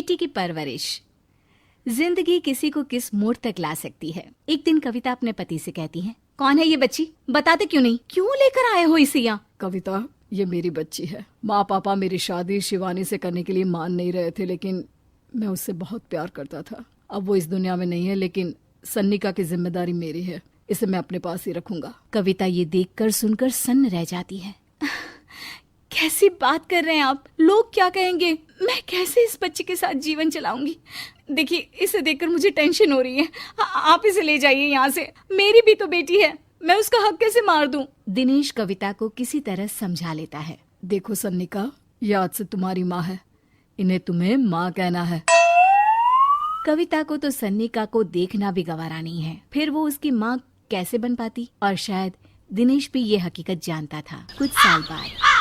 बेटी की परवरिश। जिंदगी किसी को किस मोड़ तक ला सकती है। एक दिन कविता अपने पति से कहती है, कौन है ये बच्ची, बताते क्यों नहीं, क्यों लेकर आए हो इसे यहाँ? कविता, ये मेरी बच्ची है। माँ पापा मेरी शादी शिवानी से करने के लिए मान नहीं रहे थे, लेकिन मैं उससे बहुत प्यार करता था। अब वो इस दुनिया में नहीं है, लेकिन सन्निका की जिम्मेदारी मेरी है। इसे मैं अपने पास ही रखूंगा। कविता ये देखकर सुनकर सन्न रह जाती है। कैसी बात कर रहे हैं आप? लोग क्या कहेंगे? मैं कैसे इस बच्चे के साथ जीवन चलाऊंगी? देखिए, इसे देखकर मुझे टेंशन हो रही है। आप इसे ले जाइए यहाँ से। मेरी भी तो बेटी है, मैं उसका हक कैसे मार दूं? दिनेश कविता को किसी तरह समझा लेता है। देखो सन्निका, ये आज से तुम्हारी माँ है, इन्हें तुम्हें माँ कहना है। कविता को तो सन्निका को देखना भी गवारा नहीं है, फिर वो उसकी माँ कैसे बन पाती? और शायद दिनेश भी ये हकीकत जानता था। कुछ साल बाद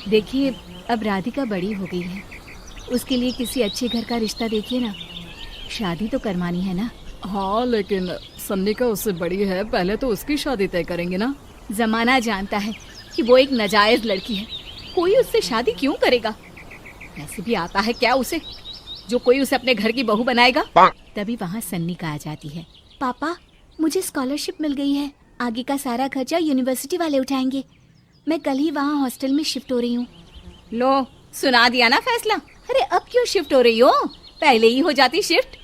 देखिए, अब राधिका बड़ी हो गई है, उसके लिए किसी अच्छे घर का रिश्ता देखिए ना। शादी तो करवानी है ना? हाँ, लेकिन सन्निका उससे बड़ी है, पहले तो उसकी शादी तय करेंगे ना। जमाना जानता है कि वो एक नाजायज लड़की है, कोई उससे शादी क्यों करेगा? ऐसे भी आता है क्या उसे, जो कोई उसे अपने घर की बहू बनाएगा? तभी वहाँ सन्निका आ जाती है। पापा, मुझे स्कॉलरशिप मिल गई है, आगे का सारा खर्चा यूनिवर्सिटी वाले उठाएंगे। मैं कल ही वहाँ हॉस्टल में शिफ्ट हो रही हूँ। लो, सुना दिया ना फैसला। अरे अब क्यों शिफ्ट हो रही हो? पहले ही हो जाती शिफ्ट।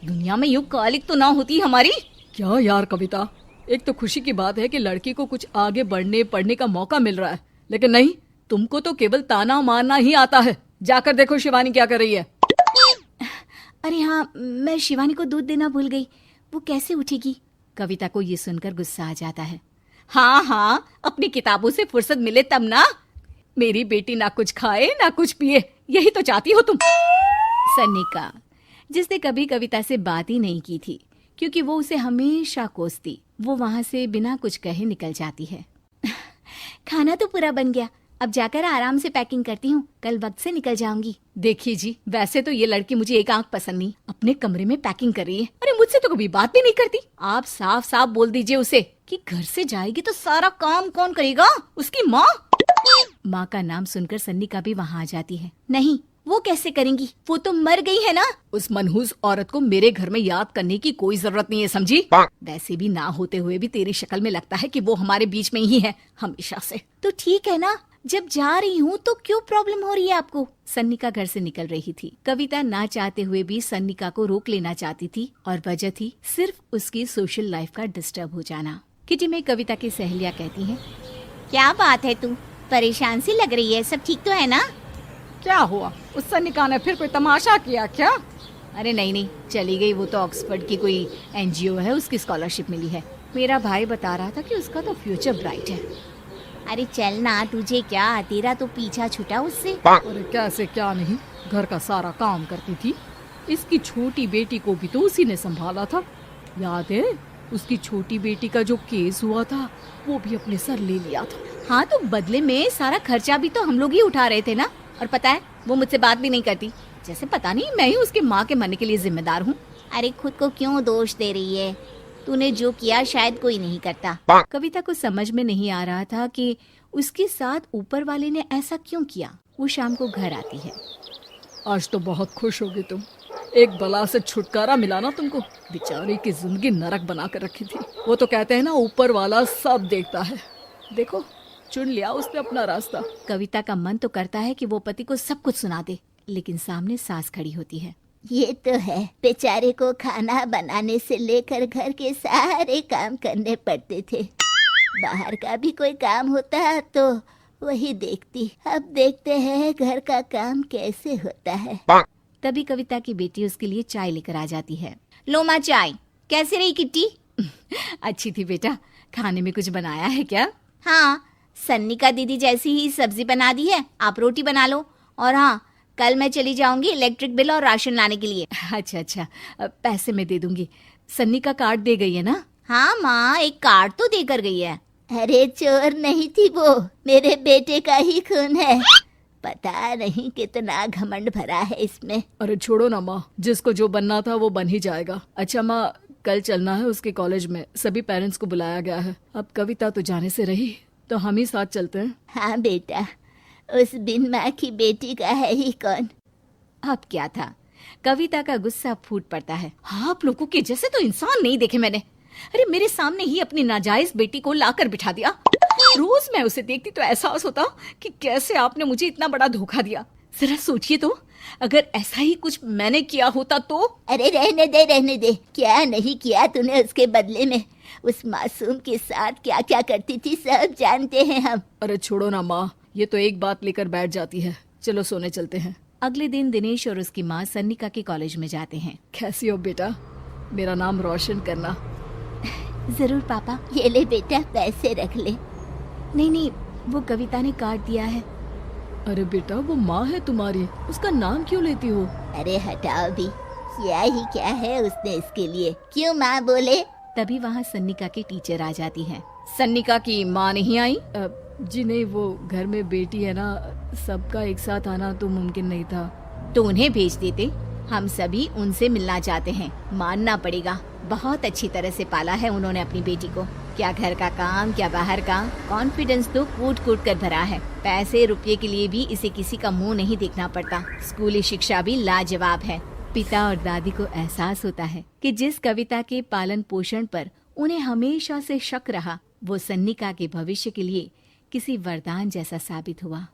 दुनिया में यूं कालिक तो ना होती हमारी। क्या यार कविता, एक तो खुशी की बात है कि लड़की को कुछ आगे बढ़ने पढ़ने का मौका मिल रहा है, लेकिन नहीं, तुमको तो केवल ताना मारना ही आता है। जाकर देखो शिवानी क्या कर रही है। अरे हाँ, मैं शिवानी को दूध देना भूल गई, वो कैसे उठेगी? कविता को ये सुनकर गुस्सा आ जाता है। हाँ, अपनी किताबों से फुर्सत मिले तब ना। मेरी बेटी ना कुछ खाए ना कुछ पिए, यही तो चाहती हो तुम। सन्निका, जिसने कभी कविता से बात ही नहीं की थी, क्योंकि वो उसे हमेशा कोसती, वो वहाँ से बिना कुछ कहे निकल जाती है। खाना तो पूरा बन गया, अब जाकर आराम से पैकिंग करती हूँ, कल वक्त से निकल जाऊंगी। देखिए जी, वैसे तो ये लड़की मुझे एक आंख पसंद नहीं, अपने कमरे में पैकिंग कर रही है। अरे मुझसे तो कभी बात भी नहीं करती। आप साफ साफ बोल दीजिए उसे कि घर से जाएगी तो सारा काम कौन करेगा? उसकी माँ। माँ का नाम सुनकर सन्निका भी वहाँ आ जाती है। नहीं, वो कैसे करेंगी, वो तो मर गई है ना। उस मनहूस औरत को मेरे घर में याद करने की कोई जरूरत नहीं है, समझी? वैसे भी ना होते हुए भी तेरी शक्ल में लगता है कि वो हमारे बीच में ही है हमेशा से। तो ठीक है ना, जब जा रही हूँ तो क्यों प्रॉब्लम हो रही है आपको? सन्निका घर से निकल रही थी। कविता ना चाहते हुए भी सन्निका को रोक लेना चाहती थी, और वजह थी सिर्फ उसकी सोशल लाइफ का डिस्टर्ब हो जाना। किटी में कविता की सहेलियाँ कहती हैं, क्या बात है, तू परेशान सी लग रही है, सब ठीक तो है ना? क्या हुआ, उस सन्निका ने फिर कोई तमाशा किया क्या? अरे नहीं, चली गई, वो तो ऑक्सफोर्ड की कोई NGO है, उसकी स्कॉलरशिप मिली है। मेरा भाई बता रहा था कि उसका तो फ्यूचर ब्राइट है। अरे चल ना, तुझे क्या, तेरा तो पीछा छूटा उससे। अरे कैसे क्या नहीं, घर का सारा काम करती थी। इसकी छोटी बेटी को भी तो उसी ने संभाला था, याद है? उसकी छोटी बेटी का जो केस हुआ था, वो भी अपने सर ले लिया था। हाँ, तो बदले में सारा खर्चा भी तो हम लोग ही उठा रहे थे ना। और पता है, वो मुझसे बात भी नहीं करती, जैसे पता नहीं मैं ही उसके माँ के मरने के लिए जिम्मेदार हूँ। अरे खुद को क्यों दोष दे रही है? तूने जो किया शायद कोई नहीं करता। कविता को समझ में नहीं आ रहा था कि उसके साथ ऊपर वाले ने ऐसा क्यों किया। वो शाम को घर आती है। आज तो बहुत खुश होगी तुम, एक बला से छुटकारा मिला ना तुमको। बेचारी की जिंदगी नरक बना कर रखी थी। वो तो कहते हैं ना, ऊपर वाला सब देखता है। देखो, चुन लिया उसने अपना रास्ता। कविता का मन तो करता है कि वो पति को सब कुछ सुना दे, लेकिन सामने सास खड़ी होती है। ये तो है, बेचारे को खाना बनाने से लेकर घर के सारे काम करने पड़ते थे। बाहर का भी कोई काम होता तो वही देखती। अब देखते हैं घर का काम कैसे होता है। तभी कविता की बेटी उसके लिए चाय लेकर आ जाती है। लो माँ चाय। कैसी रही किट्टी? अच्छी थी बेटा। खाने में कुछ बनाया है क्या? हाँ, सन्निका दीदी जैसी ही सब्जी बना दी है, आप रोटी बना लो। और हाँ, कल मैं चली जाऊंगी इलेक्ट्रिक बिल और राशन लाने के लिए। अच्छा, पैसे मैं दे दूंगी। सन्निका कार्ड दे गई है ना? हाँ माँ, एक कार्ड तो देकर गई है। अरे चोर नहीं थी वो, मेरे बेटे का ही खून है। पता नहीं कितना घमंड भरा है इसमें। अरे छोड़ो ना माँ, जिसको जो बनना था वो बन ही जाएगा। अच्छा माँ, कल चलना है उसके कॉलेज में, सभी पेरेंट्स को बुलाया गया है। अब कविता तो जाने से रही, तो हम ही साथ चलते हैं। हाँ बेटा, उस बिन माँ की बेटी का है ही कौन। अब क्या था, कविता का गुस्सा फूट पड़ता है। आप लोगों के जैसे तो इंसान नहीं देखे मैंने। अरे मेरे सामने ही अपनी नाजायज बेटी को लाकर बिठा दिया। रोज मैं उसे देखती तो एहसास होता कि कैसे आपने मुझे इतना बड़ा धोखा दिया। जरा सोचिए तो, अगर ऐसा ही कुछ मैंने किया होता तो। अरे रहने दे, क्या नहीं किया तूने उसके बदले में। उस मासूम के साथ क्या क्या करती थी सब जानते हैं हम। अरे छोड़ो ना माँ, ये तो एक बात लेकर बैठ जाती है। चलो सोने चलते हैं। अगले दिन दिनेश और उसकी माँ सन्निका के कॉलेज में जाते हैं। कैसी हो बेटा, मेरा नाम रोशन करना। जरूर पापा। ये ले बेटा, पैसे रख ले। नहीं, वो कविता ने काट दिया है। अरे बेटा, वो माँ है तुम्हारी, उसका नाम क्यों लेती हो? अरे हटाओ भी, क्या ही क्या है उसने इसके लिए, क्यों माँ बोले। तभी वहाँ सन्निका की टीचर आ जाती है। सन्निका की माँ नहीं आई? जी नहीं, वो घर में बेटी है ना, सबका एक साथ आना तो मुमकिन नहीं था। तो उन्हें भेज देते, हम सभी उनसे मिलना चाहते हैं। मानना पड़ेगा, बहुत अच्छी तरह से पाला है उन्होंने अपनी बेटी को। क्या घर का काम, क्या बाहर का। कॉन्फिडेंस तो कूट कूट कर भरा है। पैसे रुपये के लिए भी इसे किसी का मुंह नहीं देखना पड़ता। स्कूली शिक्षा भी लाजवाब है। पिता और दादी को एहसास होता है कि जिस कविता के पालन पोषण पर उन्हें हमेशा से शक रहा, वो सन्निका के भविष्य के लिए किसी वरदान जैसा साबित हुआ।